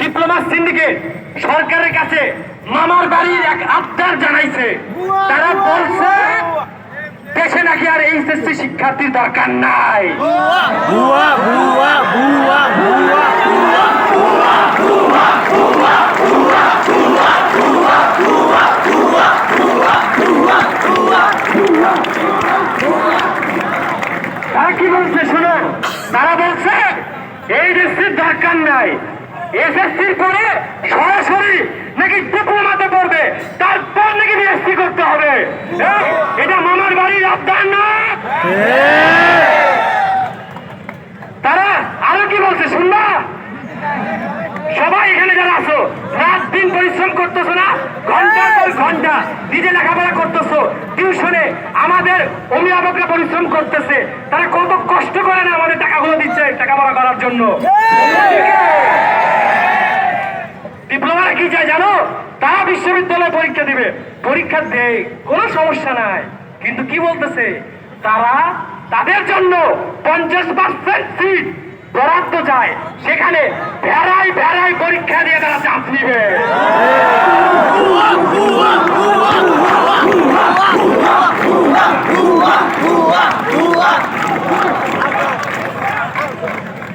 Diploma syndicate সরকারের কাছে মামার বাড়ির এক আবদার জানাইছে। তারা বলছে দেশে নাকি আর এইচএসসি শিক্ষার্থীর দরকার নাই। তারা কি বলছে শুনো, তারা বলছে এইচএসসির দরকার নাই, এসএসসির পরে সরাসরি নাকি ডিপ্লোমাতে পড়বে, তারপর নাকি বিএসসি করতে হবে। এটা মামার বাড়ির আবদার না। তারা আরো কি বলছে শুনবা? সবাই এখানে যারা আছো রাত দিন পরিশ্রম করতেছো না, ঘন্টার পর ঘন্টা নিজে লেখাপড়া করতেছো, টিউশনে আমাদের অভিভাবকরা পরিশ্রম করতেছে, তারা কত কষ্ট করে না আমাদের টাকাগুলো দিচ্ছে লেখাপড়া করার জন্য। ডিপ্লোমারা কি চায় জানো? তারা বিশ্ববিদ্যালয়ে পরীক্ষা দিবে, পরীক্ষা দেয় কোনো সমস্যা নাই, কিন্তু কি বলতেছে তারা তাদের জন্য 50% সিট বরাদ্দ চায়, সেখানে ভেড়াই ভেড়াই পরীক্ষা দিয়ে তারা চান্স নিবে।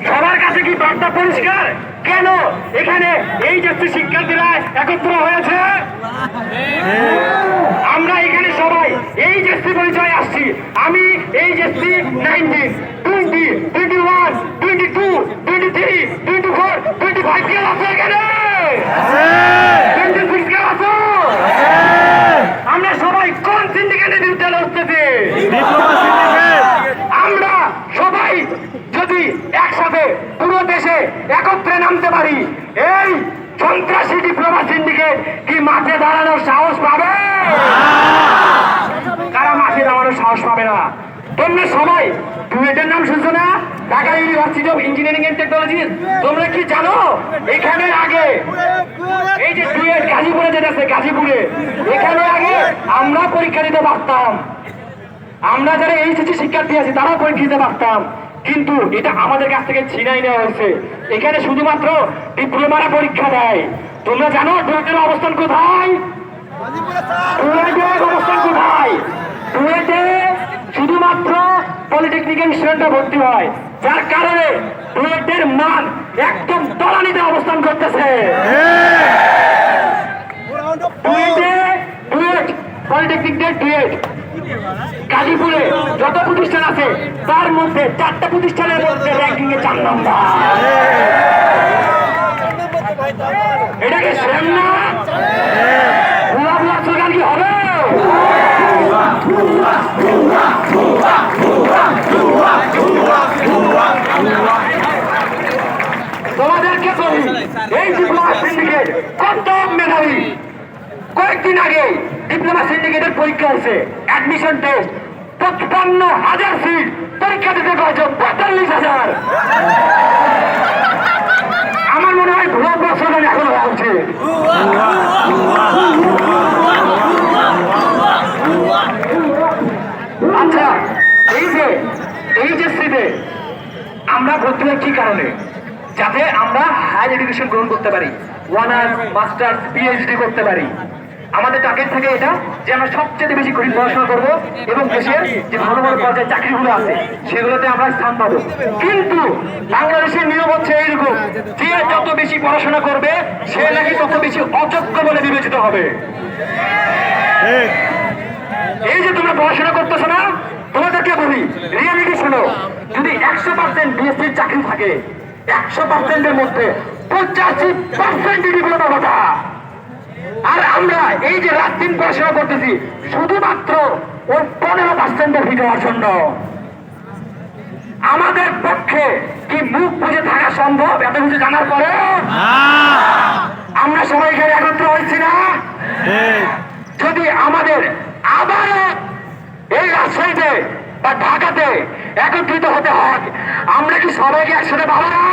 সবার কাছে কি বার্তা পরিষ্কার? কেন এখানে এইচএসসি শিক্ষার্থীরা একত্র হয়েছে? আমরা এখানে সবাই এইচএসসি পরিচয় আসছি। আমি এইচএসসি 19, 20, 21, 22, 23, 24, 25 কে আছে এখানে? 26 কে আছে? আমরা সবাই কোন সিন্ডিকেটের বিরুদ্ধে লড়তেছি? আমরা সবাই যদি একসাথে পুরো দেশে একত্রে নামতে পারি, এই সন্ত্রাসী ডিপ্লোমা সিন্ডিকেট কি মাঠে দাঁড়ানোর সাহস পাবে? কারা মাঠে দাঁড়ানোর সাহস পাবে না? তোমরা সবাই ডুয়েটের নাম শুনছো না? Dhaka university of engineering and technology. তোমরা কি জানো এখানে আগে এই যে ডুয়েট গাজীপুরে যেটা আছে, গাজীপুরে এখানে আগে আমরা পরীক্ষা দিতে পারতাম, আমরা যারা এইচএসসি শিক্ষার্থী আছি তারাও পরীক্ষা দিতে পারতাম, কিন্তু এটা আমাদের কাছ থেকে ছিনাই নেওয়া হয়েছে। এখানে শুধুমাত্র ডিপ্লোমারা পরীক্ষা দেয়। তোমরা জানো ডুয়েটের অবস্থান কোথায়? ডুয়েটের অবস্থান কোথায়? ডুয়েটে শুধুমাত্র পলিটেকনিক্যাল স্টুডেন্টরা ভর্তি হয়, যার কারণে ডুয়েটের মান একদম তলানিতে অবস্থান করতেছে। ডুয়েট পলিটেকনিকের ডুয়েট গাজীপুরে যত প্রতিষ্ঠান আছে তার মধ্যে 4টা প্রতিষ্ঠানের মধ্যে র্যাঙ্কিং এ 4 নম্বর। এটা কি সেম না? ভুয়া ভুয়া স্লোগান কি হবে? তোমাদেরকে বলি, এই ডিপ্লোমা সিন্ডিকেট কত মেধাবী। কয়েকদিন আগে ডিপ্লোমা সিন্ডিকেটের পরীক্ষা হয়েছে, অ্যাডমিশন টেস্ট, 55,000 সিট, পরীক্ষা দিতে পারছো 45,000। আমার মনে হয় ভুয়া প্রশ্ন এখন হওয়া উচিত। আচ্ছা, এই যে এইচএসসিতে আমরা ভর্তি হই কি কারণে? যাতে আমরা হায়ার এডুকেশন গ্রহণ করতে পারি, অনার্স, মাস্টার্স, পিএইচডি করতে পারি। আমাদের টার্গেট থাকে এটা যে আমরা সবচেয়ে বেশি কঠিন পড়াশোনা করবো এবং দেশের যে ভালো ভালো পর্যায়ে চাকরিগুলো আছে সেগুলোতে আমরা স্থান পাবো। কিন্তু বাংলাদেশের নিয়ম হচ্ছে এইরকম, যে যত বেশি পড়াশোনা করবে সে নাকি তত বেশি অযোগ্য বলে বিবেচিত হবে। এই যে তোমরা পড়াশোনা করতেছো না, তোমাদেরকে বলি রিয়ালিটি শোনো, যদি 100% বিএসসির চাকরি থাকে, 100%-এর মধ্যে 85% ডিপ্লোমা কথা। আর আমরা এই যে রাত দিন পড়াশোনা করতেছি শুধুমাত্র ওই 15%-এর ভিতর জন্য। আমাদের পক্ষে কি মুখ বুঝে থাকা সম্ভব এত কিছু জানার পরে? আমরা সবাই এখানে একত্র হয়েছি না? যদি আমাদের আবারও এই রাজশাহীতে বা ঢাকাতে একত্রিত হতে হয়, আমরা কি সবাইকে একসাথে পাবো না?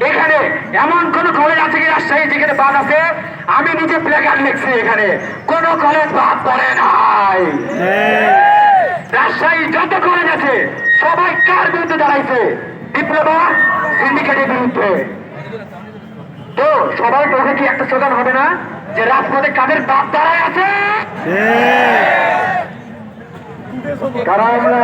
এখানে এমন কোন কলেজ আছে কি রাজশাহী যেখানে বাদ আছে? আমি নিজে প্লেকার্ড লিখছি, এখানে কোন কলেজ বাদ পড়ে নাই। রাজশাহী যত কলেজ আছে সবাই কার বিরুদ্ধে দাঁড়াইছে? ডিপ্লোমা সিন্ডিকেটের বিরুদ্ধে। তো সবার কাছে কি একটা স্লোগান হবে না যে রাজপথে কাদের বাপ দাঁড়ায় আছে, কারা আমরা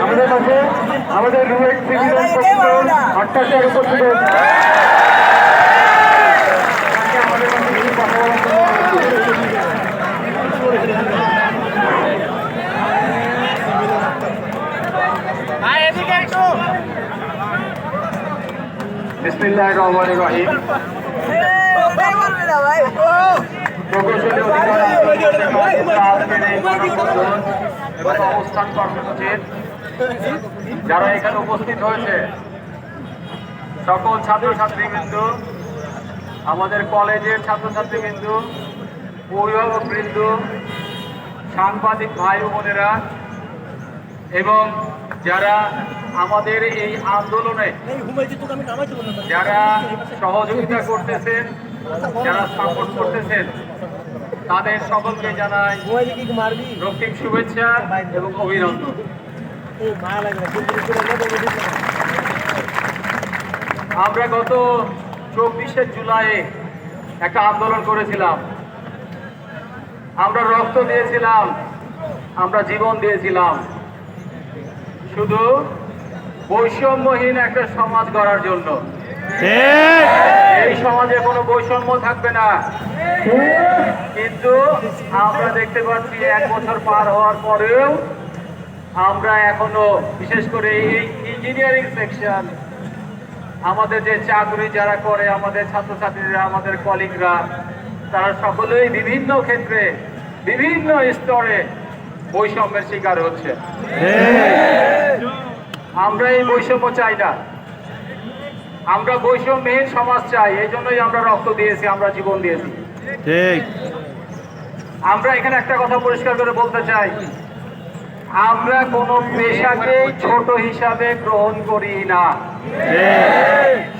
আমাদের কাছে আমাদের রুয়েট সিভিল 88 উপস্থিত আমাদের কাছে কিছু কথা বলার বিসমিল্লাহির রহমানির রহিম। প্রকৌশলী এবং অবস্থান কর্মসূচির যারা এখানে উপস্থিত হয়েছে সকল ছাত্রছাত্রীবৃন্দ, আমাদের কলেজের ছাত্রছাত্রীবৃন্দ, অভিভাবকবৃন্দ, সাংবাদিক ভাই বোনেরা এবং যারা আমাদের এই আন্দোলনে যারা সহযোগিতা করতেছেন, যারা সাপোর্ট করতেছেন, তাদের সকলকে জানাই রক্তিম শুভেচ্ছা এবং অভিনন্দন। আমরা গত 24শে জুলাই একটা আন্দোলন করেছিলাম, আমরা রক্ত দিয়েছিলাম, আমরা জীবন দিয়েছিলাম শুধু বৈষম্যহীন একটা সমাজ গড়ার জন্য। এই সমাজে কোনো বৈষম্য থাকবে না, কিন্তু আমরা দেখতে পাচ্ছি 1 বছর পার হওয়ার পরেও আমরা এখনো বিশেষ করে এই ইঞ্জিনিয়ারিং সেকশন, আমাদের যে চাকরি যারা করে, আমাদের ছাত্রছাত্রীরা, আমাদের কলিগরা, তারা সকলেই বিভিন্ন ক্ষেত্রে বিভিন্ন স্তরে বৈষম্যের শিকার হচ্ছে। আমরা এই বৈষম্য চাই না, আমরা বৈষম্যহীন সমাজ চাই। এই জন্যই আমরা রক্ত দিয়েছি, আমরা জীবন দিয়েছি। আমরা এখানে একটা কথা পরিষ্কার করে বলতে চাই, আমরা কোনো পেশাকে ছোট হিসাবে গ্রহণ করি না।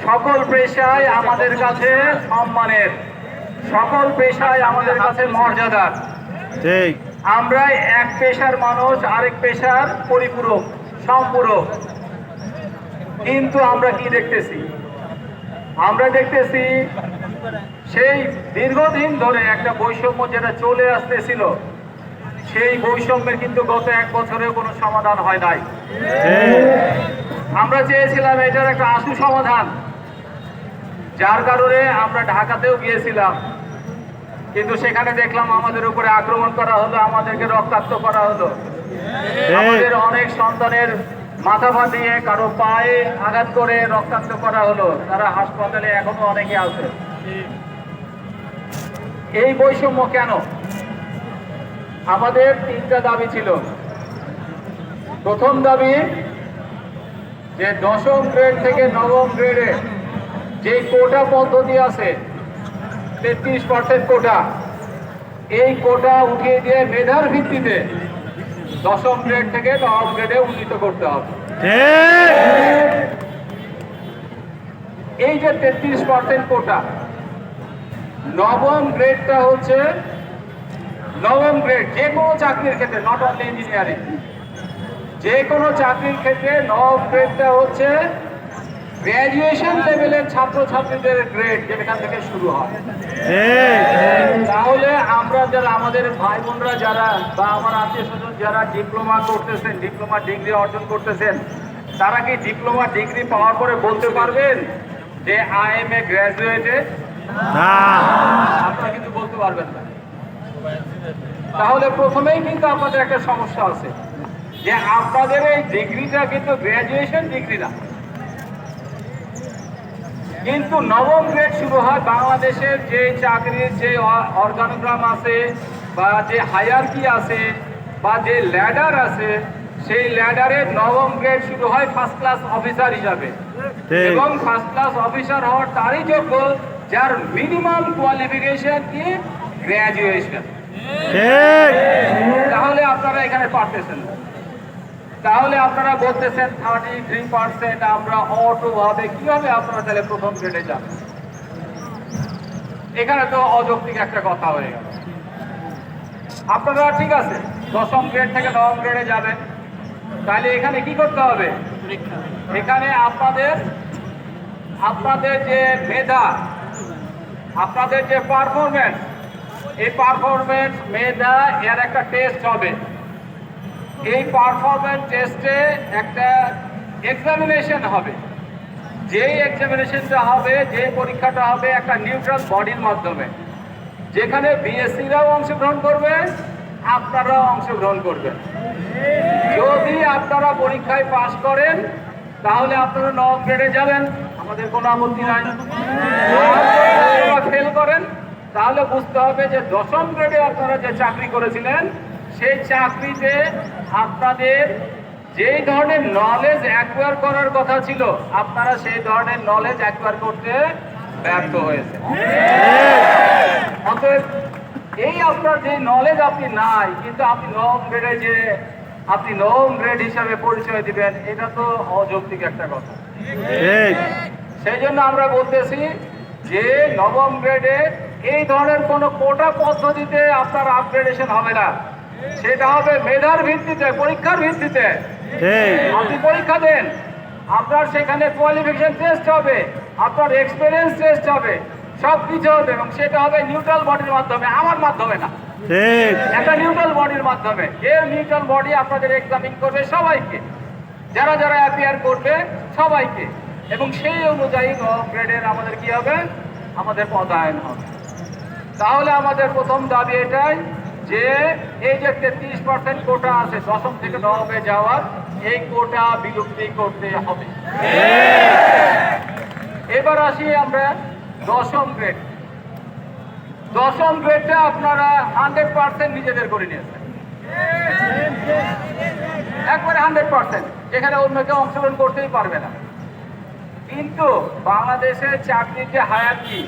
সকল পেশায় আমাদের কাছে সম্মানের, সকল পেশায় আমাদের কাছে মর্যাদার। আমরা এক পেশার মানুষ আরেক পেশার পরিপূরক, সম্পূরক। কিন্তু আমরা কি দেখতেছি? আমরা দেখতেছি সেই দীর্ঘদিন ধরে একটা বৈষম্য যেটা চলে আসতেছিল, সেই বৈষম্যের কিন্তু গত 1 বছরে কোনো সমাধান হয় নাই। আমরা চেয়েছিলাম এটার একটা আশু সমাধান, যার কারণে আমরা ঢাকাতেও গিয়েছিলাম, কিন্তু সেখানে দেখলাম আমাদের উপরে আক্রমণ করা হলো, আমাদেরকে রক্তাক্ত করা হলো। আমাদের অনেক সন্তানের মাথা ফাটিয়ে কারো পায়ে আঘাত করে রক্তাক্ত করা হলো, তারা হাসপাতালে এখনো অনেকে আছে। এই বৈষম্য কেন? আমাদের 3টা দাবি ছিল। প্রথম দাবি যে 10ম গ্রেড থেকে 9ম গ্রেডে যে কোটা পদ্ধতি আছে 33% কোটা, এই কোটা উঠিয়ে দিয়ে মেধার ভিত্তিতে 10ম গ্রেড থেকে 9ম গ্রেডে উন্নীত করতে হবে। এই যে 33% কোটা, 9ম গ্রেডটা হচ্ছে 9ম গ্রেড যে কোনো চাকরির ক্ষেত্রে, নট অনলি ইঞ্জিনিয়ারিং, যে কোনো চাকরির ক্ষেত্রে 9ম গ্রেডটা হচ্ছে গ্র্যাজুয়েশন লেভেলের ছাত্রছাত্রীদের গ্রেড, যেখান থেকে শুরু হয়। তাহলে আমরা যারা, আমাদের ভাই বোনরা যারা বা আমার আত্মীয় স্বজন যারা ডিপ্লোমা করতেছেন, ডিপ্লোমা ডিগ্রি অর্জন করতেছেন, তারা কি ডিপ্লোমা ডিগ্রি পাওয়ার পরে বলতে পারবেন যে আই এম এ গ্র্যাজুয়েটেড? আপনারা কিন্তু বলতে পারবেন না। তাহলে প্রথমেই কিন্তু আপনাদের একটা সমস্যা আছে যে আপনাদের এই ডিগ্রিটা কিন্তু গ্র্যাজুয়েশন ডিগ্রি না। কিন্তু 9ম গ্রেড শুরু হয় বাংলাদেশের যে চাকরির যে অর্গানোগ্রাম আছে বা যে হায়ারকি আছে বা যে ল্যাডার আছে, সেই ল্যাডারে 9ম গ্রেড শুরু হয় ফার্স্ট ক্লাস অফিসার হিসাবে, এবং ফার্স্ট ক্লাস অফিসার হওয়ার তারই যোগ্য যার মিনিমাম কোয়ালিফিকেশন কি গ্র্যাজুয়েশন। তাহলে আপনারা এখানে পারতেছেন না, তাহলে আপনারা বলতেছেন 33% আমরা অটোভাবে, কিভাবে আপনারা তাহলে 1ম গ্রেডে যাবেন? এখানে তো অযৌক্তিক একটা কথা হয়ে গেল। আপনারা ঠিক আছে 10ম গ্রেড থেকে 9ম গ্রেডে যাবেন, তাহলে এখানে কি করতে হবে? এখানে আপনাদের যে মেধা, আপনাদের যে পারফরমেন্স, এই পারফরমেন্স মেধা এর একটা টেস্ট হবে। এই পারফরমেন্স টেস্টে একটা এক্সামিনেশন হবে। যেই এক্সামিনেশনটা হবে, যে পরীক্ষাটা হবে একটা নিউট্রাল বডির মাধ্যমে, যেখানে বিএসসিরাও অংশগ্রহণ করবে, আপনারাও অংশগ্রহণ করবেন। যদি আপনারা পরীক্ষায় পাশ করেন তাহলে আপনারা 9ম গ্রেডে যাবেন, আমাদের কোনো আপত্তি নাই। ফেল করেন তাহলে বুঝতে হবে যে 10ম গ্রেডে আপনারা যে চাকরি করেছিলেন সেই চাকরিতে আপনাদের যেই ধরনের নলেজ অ্যাকোয়ার করার কথা ছিল আপনারা সেই ধরনের নলেজ অ্যাকোয়ার করতে ব্যর্থ হয়েছে। অতএব এই আপনার যে নলেজ আপনি নাই, কিন্তু আপনি 9ম গ্রেডে যে আপনি 9ম গ্রেড হিসাবে পরিচয় দিবেন, এটা তো অযৌক্তিক একটা কথা। সেই জন্য আমরা বলতেছি যে 9ম গ্রেডে এই ধরনের কোনো কোটা পদ্ধতিতে আপনার আপগ্রেডেশন হবে না, সেটা হবে মেধার ভিত্তিতে, পরীক্ষার ভিত্তিতে। আপনি পরীক্ষা দেন, আপনার সেখানে কোয়ালিফিকেশন টেস্ট হবে, আপনার এক্সপিরিয়েন্স টেস্ট হবে, সব কিছু হবে, এবং সেটা হবে নিউট্রাল বডির মাধ্যমে, আমার মাধ্যমে না, একটা নিউট্রাল বডির মাধ্যমে। এর নিউট্রাল বডি আপনাদের এক্সামিন করবে সবাইকে, যারা যারা অ্যাপিয়ার করবে সবাইকে, এবং সেই অনুযায়ী 9ম গ্রেডের আমাদের কি হবে? আমাদের পদায়ন হবে। তাহলে আমাদের প্রথম দাবি এটাই যে এই যে 33% কোটা আছে 10ম থেকে 9মে যাওয়ার, এই কোটা বিলুপ্তি করতে হবে। এবার আসি আমরা 10ম গ্রেড। 10ম গ্রেডটা আপনারা 100% নিজেদের করে নিয়েছেন, একবারে 100%, এখানে অন্য কেউ অংশগ্রহণ করতেই পারবে না। কিন্তু বাংলাদেশের চাকরির যে হায়াতি,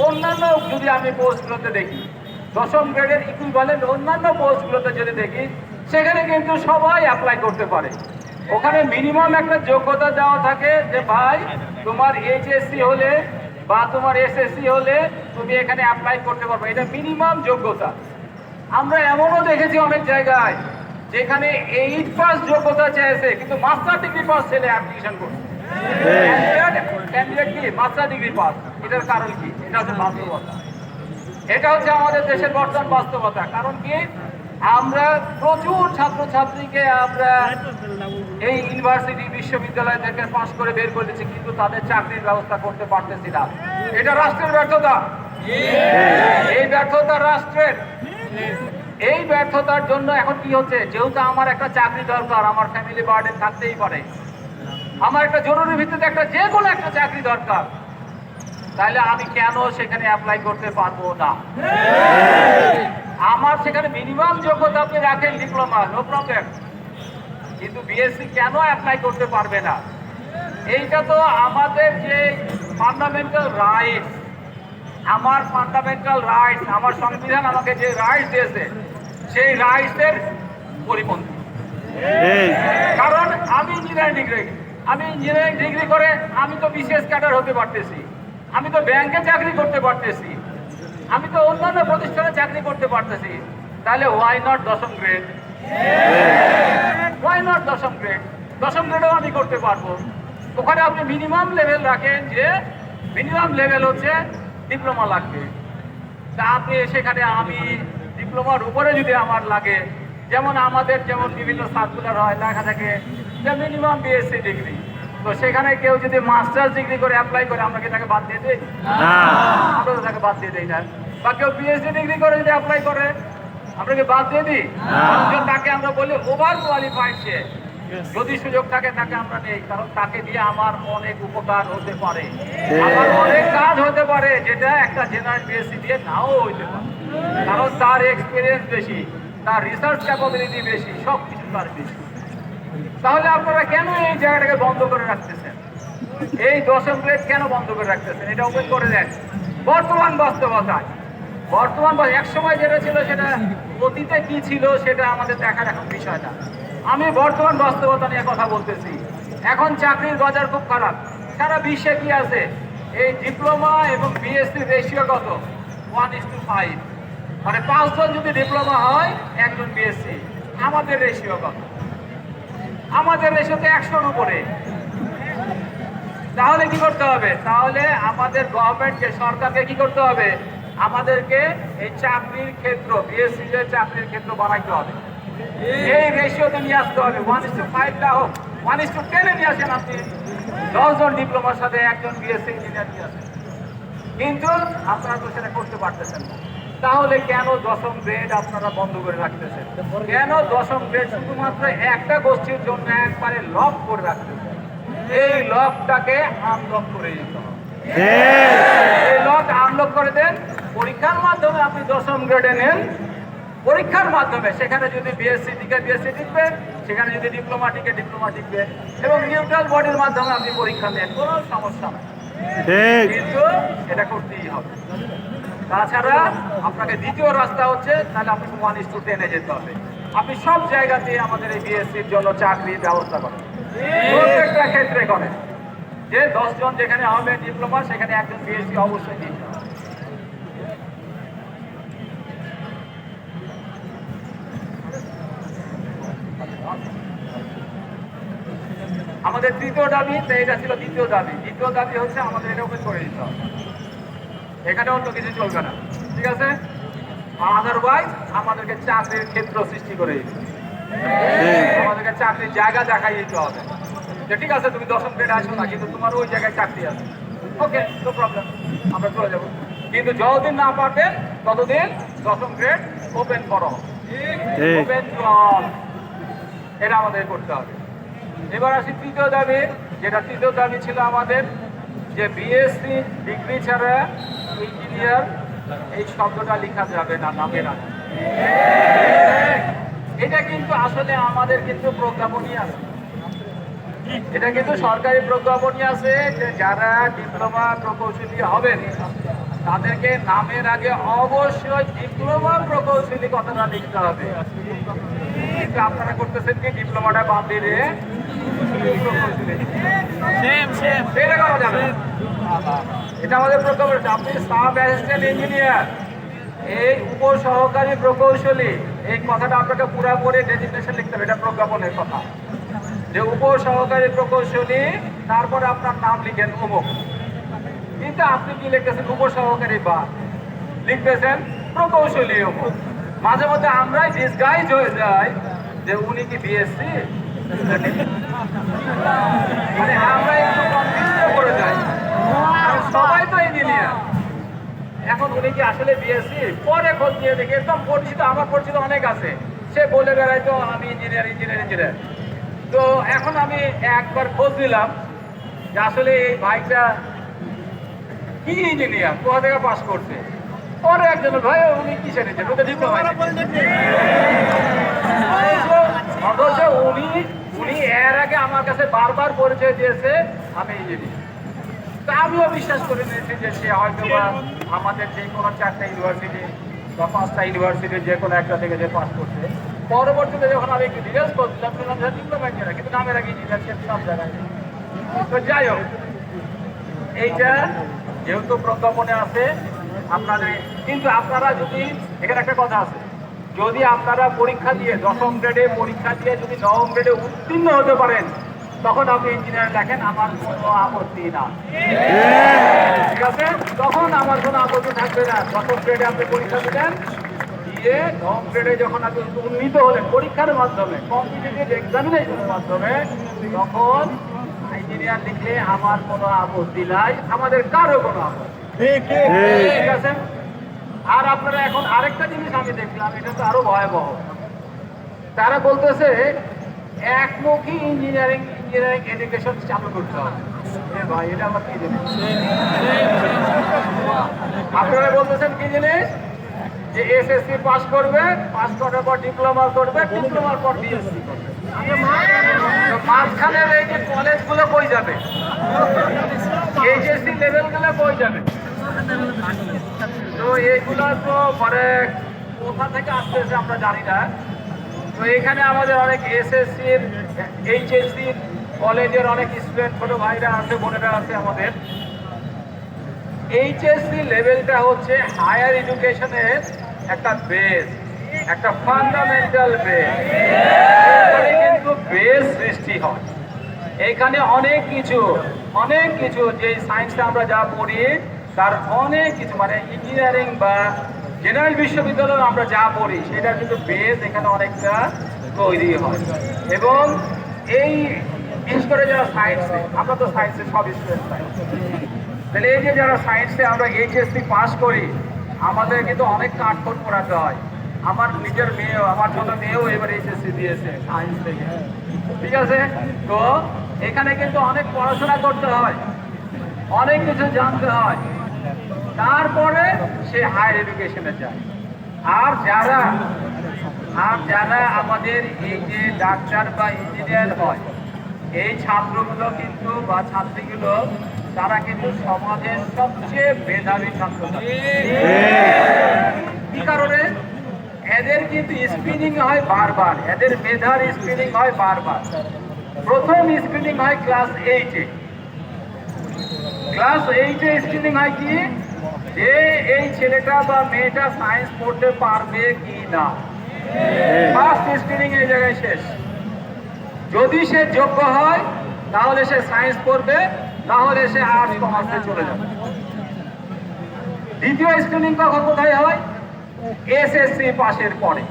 অন্যান্য যদি আমি পোস্টগুলোতে দেখি, 10ম গ্রেডের ইকুইভ্যালেন্ট অন্যান্য পোস্টগুলোতে যদি দেখি, সেখানে কিন্তু সবাই অ্যাপ্লাই করতে পারে। ওখানে মিনিমাম একটা যোগ্যতা দেওয়া থাকে যে ভাই তোমার এইচএসসি হলে বা তোমার এসএসসি হলে তুমি এখানে অ্যাপ্লাই করতে পারবে, এটা মিনিমাম যোগ্যতা। আমরা এমনও দেখেছি অনেক জায়গায় যেখানে 8 পাস যোগ্যতা চেয়েছে, কিন্তু মাস্টার ডিগ্রি পাস ছেলে অ্যাপ্লিকেশন করছে। ক্যান্ডিডেট কি মাস্টার ডিগ্রি পাস, এটার কারণ কি? এটা হচ্ছে বাস্তবতা, এটা হচ্ছে আমাদের দেশের বর্তমান বাস্তবতা। কারণ কি, আমরা প্রচুর ছাত্রছাত্রীকে আমরা এই ইউনিভার্সিটি বিশ্ববিদ্যালয় থেকে পাশ করে বের করে দিচ্ছি, কিন্তু তাদের চাকরির ব্যবস্থা করতে পারতেছি না। এটা রাষ্ট্রের ব্যর্থতা, এই ব্যর্থতা রাষ্ট্রের। এই ব্যর্থতার জন্য এখন কি হচ্ছে, যেহেতু আমার একটা চাকরি দরকার, আমার ফ্যামিলি বার্ডেন থাকতেই পারে, আমার একটা জরুরি ভিত্তিতে একটা যে কোনো একটা চাকরি দরকার, তাহলে আমি কেন সেখানে অ্যাপ্লাই করতে পারবো না? আমার সেখানে মিনিমাম যোগ্যতা আপনি রাখেন ডিপ্লোমা, নো প্রবলেম, কিন্তু বিএসসি কেন অ্যাপ্লাই করতে পারবে না? এইটা তো আমাদের যে ফান্ডামেন্টাল রাইটস, আমার ফান্ডামেন্টাল রাইটস, আমার সংবিধান আমাকে যে রাইটস দিয়েছে সেই রাইটসের পরিপন্থী। কারণ আমি ইঞ্জিনিয়ারিং ডিগ্রি করে আমি তো বিশেষ ক্যাডার হতে পারতেছি, আমি তো ব্যাংকে চাকরি করতে পারতেছি, আমি তো অন্যান্য প্রতিষ্ঠানে চাকরি করতে পারতেছি, তাহলে ওয়াই নট 10ম গ্রেড? ওয়াই নট 10ম গ্রেড? 10ম গ্রেডও আমি করতে পারবো। ওখানে আপনি মিনিমাম লেভেল রাখেন, যে মিনিমাম লেভেল হচ্ছে ডিপ্লোমা লাগবে, তা আপনি সেখানে আমি ডিপ্লোমার উপরে যদি আমার লাগে, যেমন আমাদের যেমন বিভিন্ন সার্কুলার হয় লেখা থাকে যে মিনিমাম বিএসসি ডিগ্রি, তো সেখানে কেউ যদি মাস্টার্স ডিগ্রি করে অ্যাপ্লাই করে, আমরা কি তাকে বাদ দিয়ে দিই? আমরা তো তাকে বাদ দিয়ে দিই না। বা কেউ পিএইচডি ডিগ্রি করে যদি অ্যাপ্লাই করে, আমরা কি বাদ দিয়ে দিই? তাকে আমরা বলি ওভার কোয়ালিফাইড, সে যদি সুযোগ থাকে তাকে আমরা নেই, কারণ তাকে দিয়ে আমার অনেক উপকার হতে পারে, আমার অনেক কাজ হতে পারে, যেটা একটা জেনারেল বিএসসি দিয়ে নাও হইতে পারে, কারণ তার এক্সপিরিয়েন্স বেশি, তার রিসার্চ ক্যাপাবিলিটি বেশি, সব কিছু তার বেশি। তাহলে আপনারা কেন এই জায়গাটাকে বন্ধ করে রাখতেছেন? এই 10ম গ্রেড কেন বন্ধ করে রাখতেছেন? এটা ওপেন করে দেন। বর্তমান বাস্তবতায়, এক সময় যেটা ছিল সেটা অতীতে কি ছিল সেটা আমাদের দেখার এখন বিষয় না। আমি বর্তমান বাস্তবতা নিয়ে কথা বলতেছি। এখন চাকরির বাজার খুব খারাপ। সারা বিশ্বে কি আছে, এই ডিপ্লোমা এবং বিএসসি রেশিও কত? 1:5, মানে 5 জন যদি ডিপ্লোমা হয়, একজন বিএসসি। আমাদের রেশিও কত? আমাদের রেশিওতে 100-র উপরে। তাহলে কি করতে হবে? তাহলে আমাদের গভর্নমেন্টকে, সরকারকে কি করতে হবে? আমাদেরকে এই চাকরির ক্ষেত্র, বিএসসি যে চাকরির ক্ষেত্র বানাইতে হবে, এই রেশিওতে নিয়ে আসতে হবে। 1:5 না হোক, 1:10 নিয়ে আসেন আপনি। 10 জন ডিপ্লোমার সাথে একজন বিএসসি ইঞ্জিনিয়ার নিয়ে আসেন। কিন্তু আপনারা তো সেটা করতে পারতেছেন না। তাহলে কেন 10ম গ্রেড আপনারা বন্ধ করে রাখতেছেন? কেন 10ম গ্রেড শুধুমাত্র একটা গোষ্ঠীর জন্য একবারে লক করে রাখতেছেন? এই লকটাকে আনলক করে দিতে হবে। এই লক আনলক করে দেন। পরীক্ষার মাধ্যমে আপনি 10ম গ্রেডে নেন। পরীক্ষার মাধ্যমে সেখানে যদি বিএসসি টিকে বিএসসি টিকবে, সেখানে যদি ডিপ্লোমা টিকে ডিপ্লোমা টিকবে, এবং নিউট্রাল বডির মাধ্যমে আপনি পরীক্ষা নেন, কোনো সমস্যা নেই। কিন্তু এটা করতেই হবে। তাছাড়া আপনাকে দ্বিতীয় রাস্তা হচ্ছে, তাহলে আপনাকে 1:10 যেতে হবে। আপনি সব জায়গাতে আমাদের এই বিএসসির জন্য চাকরির ব্যবস্থা করেন, প্রত্যেকটা ক্ষেত্রে করেন, যে 10 জন যেখানে হবে ডিপ্লোমা, সেখানে একজন বিএসসি অবশ্যই দিতে হবে। আমাদের তৃতীয় দাবি, এটা ছিল দ্বিতীয় দাবি। দ্বিতীয় দাবি হচ্ছে আমাদের এটা ওপেন করে দিতে হবে। এখানে অন্য কিছু চলবে না, ঠিক আছে? আদারওয়াইজ আমাদেরকে চাকরির ক্ষেত্র সৃষ্টি করে দিতে হবে। আমাদেরকে চাকরির জায়গা দেখাই দিতে হবে যে ঠিক আছে, তুমি 10ম গ্রেড আসো না, কিন্তু তোমার ওই জায়গায় চাকরি আছে, ওকে, নো প্রবলেম, আমরা চলে যাবো। কিন্তু যতদিন না পারবেন ততদিন 10ম গ্রেড ওপেন করো, ওপেন টু অল, এটা আমাদের করতে হবে। এবার আসি তৃতীয় দাবি, যেটা তৃতীয় দাবি ছিল আমাদের, যে বিএসসি ডিগ্রি ছাড়া ইঞ্জিনিয়ার এই শব্দটা লেখা যাবে না নামের আগে। এটা কিন্তু আসলে আমাদের কিন্তু প্রজ্ঞাপনই আছে, এটা কিন্তু সরকারি প্রজ্ঞাপনই আছে যে যারা ডিপ্লোমা প্রকৌশলী হবেন তাদেরকে নামের আগে অবশ্যই ডিপ্লোমা প্রকৌশলী কথাটা লিখতে হবে। কিন্তু আপনারা করতেছেন কি, ডিপ্লোমাটা বাদ দিয়ে এটা করা যাবে না। এটা আমাদের প্রজ্ঞাপন। আপনি সাব অ্যাসিস্ট্যান্ট ইঞ্জিনিয়ার, এই উপসহকারী প্রকৌশলী, এই কথাটা আপনাকে পুরোপুরি ডেজিগনেশন লিখতে হবে। এটা প্রজ্ঞাপনের কথা, যে উপসহকারী প্রকৌশলী, তারপরে আপনার নাম লিখেন অমুক। কিন্তু আপনি কি লিখতেছেন? উপসহকারী বা লিখতেছেন প্রকৌশলী অমুক। মাঝে মধ্যে আমরাই ডিসগাইজ হয়ে যাই যে উনি কি বিএসসি, মানে আমরা একটু কনফিউজ করে যাই, সবাই তো ইঞ্জিনিয়ার। এখন উনি কি আসলে বিএসসি? পরে খোঁজ নিয়ে দেখি একদম পরিচিত, আমার পরিচিত অনেক আছে, সে বলে বেড়ায় তো আমি ইঞ্জিনিয়ার ইঞ্জিনিয়ার ইঞ্জিনিয়ার। তো এখন আমি একবার খোঁজ নিলাম যে আসলে এই ভাইটা কি ইঞ্জিনিয়ার, কোথা থেকে পাস করছে। পরে একজন ভাই উনি কিসে নিচ্ছে, ডিপ্লোমা। অথচ উনি এর আগে আমার কাছে বারবার পরিচয় দিয়েছে আমি ইঞ্জিনিয়ার। তা আমিও বিশ্বাস করে নিয়েছি যে সে হয়তো বা আমাদের যে কোনো 4টা ইউনিভার্সিটি বা 5টা ইউনিভার্সিটির যে কোনো একটা থেকে যে পাস করছে। পরবর্তীতে যখন আমি একটু ডিটেলস করছিলাম, ডিপ্লোমা ইঞ্জিনিয়ার, কিন্তু নামের আগে ইঞ্জিনিয়ার সব জায়গায়। তো যাই হোক, এইটা যেহেতু প্রজ্ঞাপনে আছে আপনাদের, কিন্তু আপনারা যদি, এখানে একটা কথা আছে, যদি আপনারা পরীক্ষা দিয়ে 10ম গ্রেডে পরীক্ষা দিয়ে যদি 9ম গ্রেডে উত্তীর্ণ হতে পারেন, তখন আপনি ইঞ্জিনিয়ার লেখেন, আমার কোনো আপত্তি না, ঠিক আছে? তখন আমার কোনো আপত্তি থাকবে না। 10ম গ্রেডে আপনি পরীক্ষা দিলেন, দিয়ে 9ম গ্রেডে যখন আপনি উন্নীত হলেন পরীক্ষার মাধ্যমে, কম্পিটিটিভ এক্সামিনেশনের মাধ্যমে, তখন ইঞ্জিনিয়ার লিখলে আমার কোনো আপত্তি নাই, আমাদের কারো কোনো আপত্তি, ঠিক আছে? আর আপনারা এখন আরেকটা জিনিস আমি দেখলাম, এটা তো আরো ভয়াবহ। তারা বলতেছে একমুখী ইঞ্জিনিয়ারিং এডুকেশন চালু করতে হবে। ভাই, এটা আমার কি জিনিস? আপনারা বলতেছেন কি জিনিস? যে এসএসসি পাস করবে, পাস করার পর ডিপ্লোমা করবে, ডিপ্লোমার পর বিএসসি করবে। মাঝখানের এই যে কলেজগুলো কই যাবে, এইচএসসি লেভেলগুলো কই যাবে? তো এইগুলো তো পরে কোথা থেকে আসতেছে আমরা জানি না। তো এখানে আমাদের অনেক এসএসসির, এইচএসসির কলেজের অনেক স্টুডেন্ট, ছোট ভাইরা আছে, বোনেরা আছে আমাদের। এইচএসসি লেভেলটা হচ্ছে হায়ার এডুকেশনের একটা বেস, একটা ফান্ডামেন্টাল বেস। এখানে কিন্তু বেস সৃষ্টি হয়। এখানে অনেক কিছু যে সায়েন্সে আমরা যা পড়ি তার অনেক কিছু, মানে ইঞ্জিনিয়ারিং বা জেনারেল বিশ্ববিদ্যালয়ে আমরা যা পড়ি সেটা কিন্তু বেস এখানে অনেকটা তৈরি হয়। এবং এই বিশেষ করে যারা সায়েন্সে, আমরা তো সায়েন্সে সব স্টুডেন্ট সায়েন্স, তাহলে এই যে যারা সায়েন্সে আমরা এইচএসসি পাস করি, আমাদের কিন্তু অনেক কাঠখোট পড়াতে হয়। আমার নিজের মেয়েও, আমার ছোট মেয়েও এবার এইচএসসি দিয়েছে সায়েন্স থেকে, ঠিক আছে? তো এখানে কিন্তু অনেক পড়াশোনা করতে হয়, অনেক কিছু জানতে হয়, তারপরে সে হায়ার এডুকেশনে যায়। আর যারা আমাদের এই যে ডাক্তার বা ইঞ্জিনিয়ার হয়, এই ছাত্রগুলো কিন্তু বা ছাত্রীগুলো তারা কিন্তু সমাজের সবচেয়ে মেধাবী ছাত্র। কি কারণে? এদের কিন্তু স্ক্রিনিং হয় বারবার, এদের মেধার স্ক্রিনিং হয় বারবার। প্রথম স্ক্রিনিং হয় ক্লাস 8-এ। ক্লাস 8-এ স্ক্রিনিং হয় কি, যে এই ছেলেটা বা মেয়েটা সায়েন্স পড়তে পারবে কি না। ফার্স্ট স্ক্রিনিং এই জায়গায় শেষ। যদি সে যোগ্য হয় তাহলে সে সায়েন্স পড়বে, তাহলে সে আর্টস কমার্সে চলে যাবে। দ্বিতীয় স্ক্রিনিং কখন কোথায় হয়? এসএসসি পাশের পরে।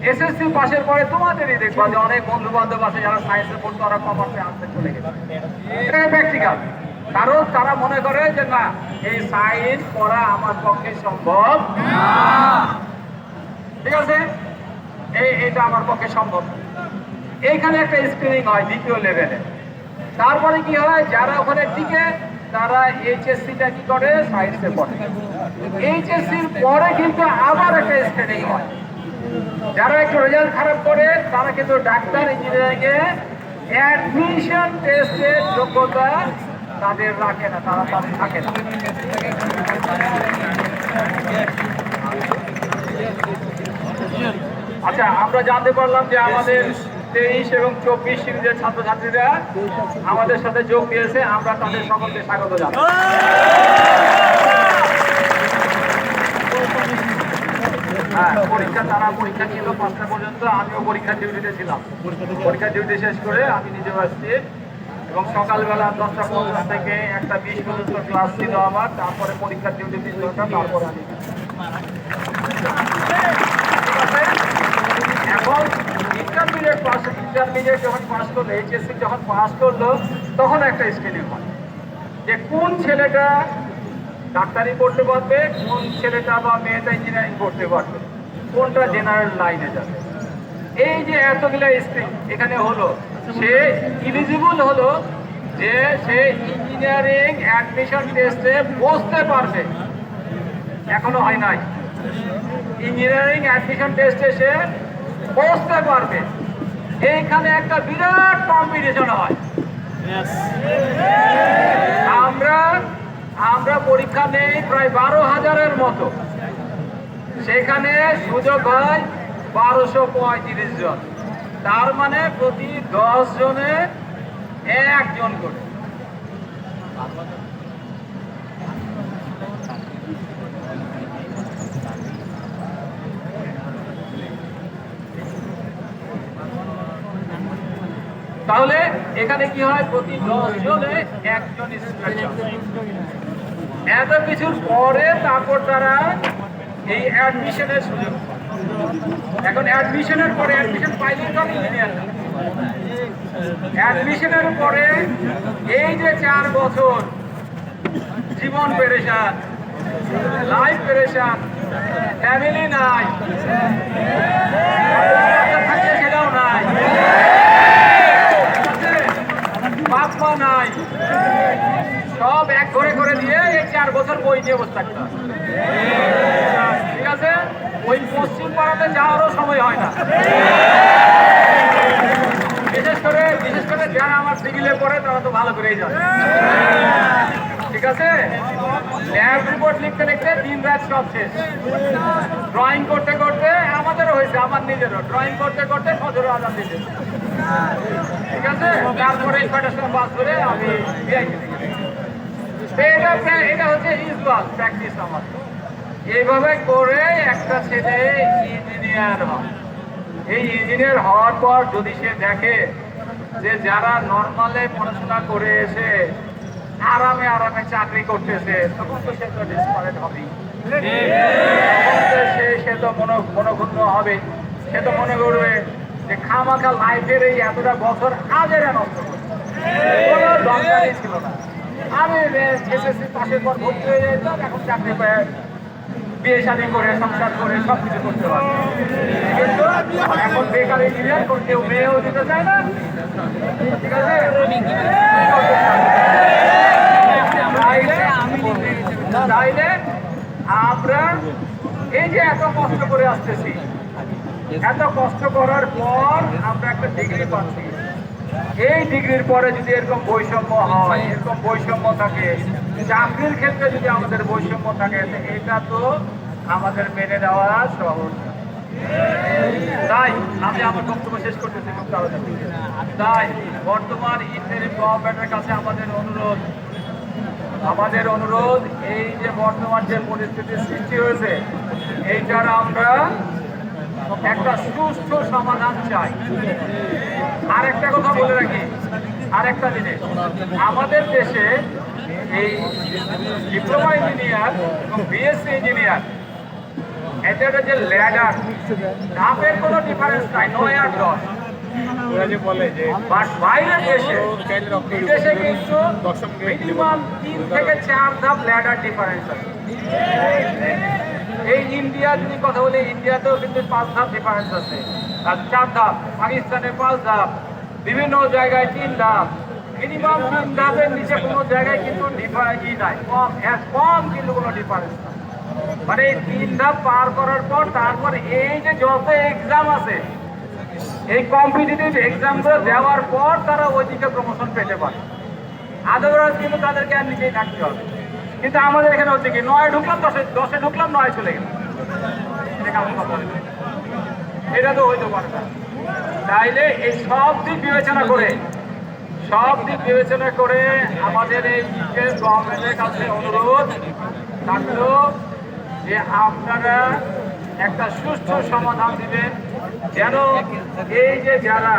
এসএসসি পাশের পরে তোমাদেরই দেখবা যে অনেক বন্ধু বান্ধব আছে যারা সায়েন্সে পড়তো, ওরা কমার্সে আর্টসে চলে গেছে। এটা প্র্যাকটিক্যাল, কারণ তারা মনে করে যে না, এই সায়েন্স পড়া আমার পক্ষে সম্ভব না, ঠিক আছে, এটা আমার পক্ষে সম্ভব। এইখানে একটা স্ক্রিনিং হয় দ্বিতীয় লেভেলে। তারপরে কি হয়, যারা ওখানে টিকে তারা এইচএসসিটা কি করে, সায়েন্সে পড়ে। এইচএসসির পরে কিন্তু আবার একটা স্ক্রিনিং হয়। যারা একটু রেজাল্ট খারাপ করে তারা কিন্তু ডাক্তার, ইঞ্জিনিয়ারিংয়ে অ্যাডমিশন টেস্টের যোগ্যতা তাদের রাখে না, তারা তাদের থাকে না। আচ্ছা, আমরা জানতে পারলাম যে আমাদের 23 এবং 24 সিরিজের ছাত্রছাত্রীরা আমাদের সাথে যোগ দিয়েছে। আমরা তাদের সকলকে স্বাগত জানাই। হ্যাঁ, তারা পরীক্ষা ছিল 5টা পর্যন্ত, আমিও পরীক্ষার ডিউটিতে ছিলাম। পরীক্ষার ডিউটি শেষ করে আমি নিজেও আসছি, এবং সকালবেলা 10টা 15 থেকে 1টা 20 পর্যন্ত ক্লাস ছিল আমার। তারপরে পরীক্ষার ডিউটি 3 ঘন্টা, তারপরে আমি এখন ইন্টারমিডিয়েট যখন পাস করলো, এইচএসসি যখন পাস করলো, তখন একটা স্ক্রিনিং হয় যে কোন ছেলেটা ডাক্তারি পড়তে পারবে, কোন ছেলেটা বা মেয়েটা ইঞ্জিনিয়ারিং করতে পারবে, কোনটা জেনারেল লাইনে যাবে। এই যে এতগুলো স্ক্রিন এখানে হলো, সে ইলিজিবল হলো যে সে ইঞ্জিনিয়ারিং অ্যাডমিশন টেস্টে বসতে পারবে। এখনো হয় নাই, ইঞ্জিনিয়ারিং অ্যাডমিশন টেস্টে সে বসতে পারবে। এইখানে একটা বিরাট কম্পিটিশন হয়। আমরা পরীক্ষা নেই প্রায় 12,000-এর মতো, সেখানে সুযোগ হয় 1235 জন। তার মানে প্রতি 10 জনে 1 জন করে। তাহলে এখানে কি হয়, প্রতি 10 জনে 1 জন স্টুডেন্ট। এত কিছুর পরে তারপর তারা এই অ্যাডমিশনের সুযোগ। এখন অ্যাডমিশনের পরে, অ্যাডমিশন পাইলে তো ইঞ্জিনিয়ার, অ্যাডমিশনের পরে এই যে 4 বছর জীবন পেরেশান, লাইফ পেরেশান, ফ্যামিলি নাই, থাকে সেটাও নাই, বাপ মা নাই, সব এক ঘরে করে দিয়ে এই 4 বছর বই নিয়ে বসে থাকতে হয়, ঠিক আছে? ওই পশ্চিম পাড়াতে যাওয়ারও সময় হয় না। বিশেষ করে যারা আমার সিভিলে পড়ে তারা তো ভালো করেই জানে, ঠিক আছে? ল্যাব রিপোর্ট লিখতে লিখতে দিন রাত সব শেষ। ড্রয়িং করতে করতে আমাদেরও হয়েছে, আমার নিজেরও ড্রয়িং করতে করতে ফজর আজান দিতে, ঠিক আছে? তারপরে 6টার সময় বাস ধরে আমি এটা হচ্ছে ইউজুয়াল প্র্যাকটিস আমাদের। এইভাবে করে একটা ছেলে ইঞ্জিনিয়ার হয়। এই ইঞ্জিনিয়ার হওয়ার পর যদি সে দেখে যে যারা নর্মালে পড়াশোনা করে এসে আরামে আরামে চাকরি করতেছে, তখন তো সে তো ডিসপারেট হবেই। সে তো মনোক্ষুণ্ণ হবে। সে তো মনে করবে যে খামাখা লাইফের এই এতটা বছর কাজের নষ্ট করছে, কোনো দরকারই ছিল না। আমি এসএসসি পাশের পর ভর্তি হয়ে যেতাম, এখন চাকরি পেয়ে বিয়ে শাদী করে সংসার করে সবকিছু করতে পারে। কিন্তু এখন বেকার ইঞ্জিনিয়ার কেউ মেয়েও দিতে চায় না। ঠিক আছে, তাইলে আমরা এই যে এত কষ্ট করে আসতেছি, এত কষ্ট করার পর আমরা একটা ডিগ্রি পাচ্ছি। এই ডিগ্রির পরে যদি এরকম বৈষম্য হয়, এরকম বৈষম্য থাকে, চাকরির ক্ষেত্রে যদি আমাদের বৈষম্য থাকে, এটা তো আমাদের মেনে নেওয়া সহজ না। তাই আমি আমার বক্তব্য শেষ করতেছি। তাই বর্তমান ইন্টারিম গভর্নমেন্টের কাছে আমাদের অনুরোধ, এই যে বর্তমান যে পরিস্থিতির সৃষ্টি হয়েছে, এইটার আমরা একটা সুষ্ঠু সমাধান চাই। আরেকটা কথা বলে রাখি, আরেকটা জিনিস, আমাদের দেশে এই ডিপ্লোমা ইঞ্জিনিয়ার এবং বিএসসি ইঞ্জিনিয়ার, এটা যে ল্যাডার, ধাপের কোনো ডিফারেন্স নাই, 9 আর 10। বাইরের দেশে বিদেশে কিন্তু মিনিমাম 3 থেকে 4 ধাপ ল্যাডার ডিফারেন্স আছে। এই ইন্ডিয়া যদি কথা বলি, ইন্ডিয়াতেও কিন্তু 5 ধাপ ডিফারেন্স আছে, আর 4 ধাপ। পাকিস্তানে 5 ধাপ, বিভিন্ন জায়গায় 3 ধাপ, মিনিমাম 3 ধাপের নিচে কোনো জায়গায় কিন্তু নাই, কম কিন্তু কোনো ডিফারেন্স নাই। মানে এই 3 ধাপ পার করার পর তারপর এই যে যত এক্সাম আছে, এই কম্পিটিটিভ এক্সামগুলো দেওয়ার পর তারা ওইদিকে প্রমোশন পেতে পারে। আদারওয়াইজ কিন্তু তাদেরকে আর নিজেই থাকতে হবে। কিন্তু আমাদের এখানে হচ্ছে কি, 9 ঢুকলাম, 10-এ ঢুকলাম, 9 চলে গেল। এটা তো হইতে পারে না। তাইলে এই সব দিক বিবেচনা করে আমাদের এই গভর্নমেন্টের কাছে অনুরোধ থাকলো যে আপনারা একটা সুষ্ঠু সমাধান দিবেন, যেন এই যে যারা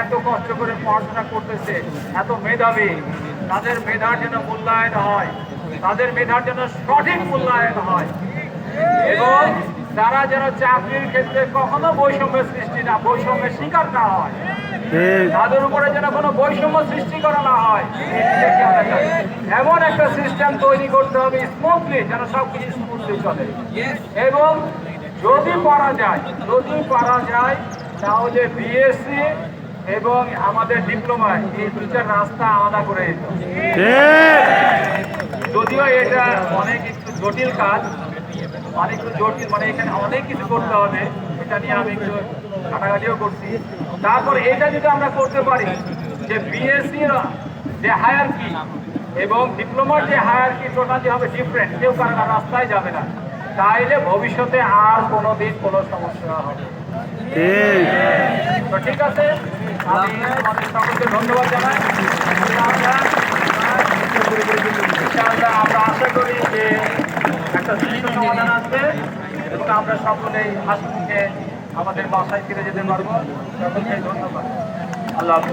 এত কষ্ট করে পড়াশোনা করতেছে, এত মেধাবী, তাদের মেধার যেন মূল্যায়ন হয়, তাদের মেধার যেন সঠিক মূল্যায়ন হয়, এবং তারা যেন চাকরির ক্ষেত্রে কখনো বৈষম্যের শিকার না হয়, তাদের উপরে যেন কোনো বৈষম্য সৃষ্টি করা না হয়। এমন একটা সিস্টেম তৈরি করতে হবে স্মুথলি, যেন সবকিছু স্মুথলি চলে। এবং যদি পারা যায় তাহলে বিএসসি এবং আমাদের ডিপ্লোমায় এই দুইটার রাস্তা আলাদা করে দিত। যদিও এটা অনেক একটু জটিল কাজ, মানে এখানে অনেক কিছু করতে হবে, এটা নিয়ে আমি একটু ঘাটাঘাটিও করছি। তারপর এটা যদি আমরা করতে পারি যে বিএসসির যে হায়ারকি এবং ডিপ্লোমার যে হায়ারকি টোটালি হবে ডিফারেন্ট, কেউ কারণ রাস্তায় যাবে না, তাইলে ভবিষ্যতে আর কোনোদিন কোনো সমস্যা হবে। তো ঠিক আছে, আমি আমাদের সকলকে ধন্যবাদ জানাই। আমরা আশা করি যে একটা সুষ্ঠু সমাধান আসবে এবং আমরা সকলেই হাসি মুখে আমাদের বাসায় ফিরে যেতে পারবো। সকলকে ধন্যবাদ। আল্লাহ হাফেজ।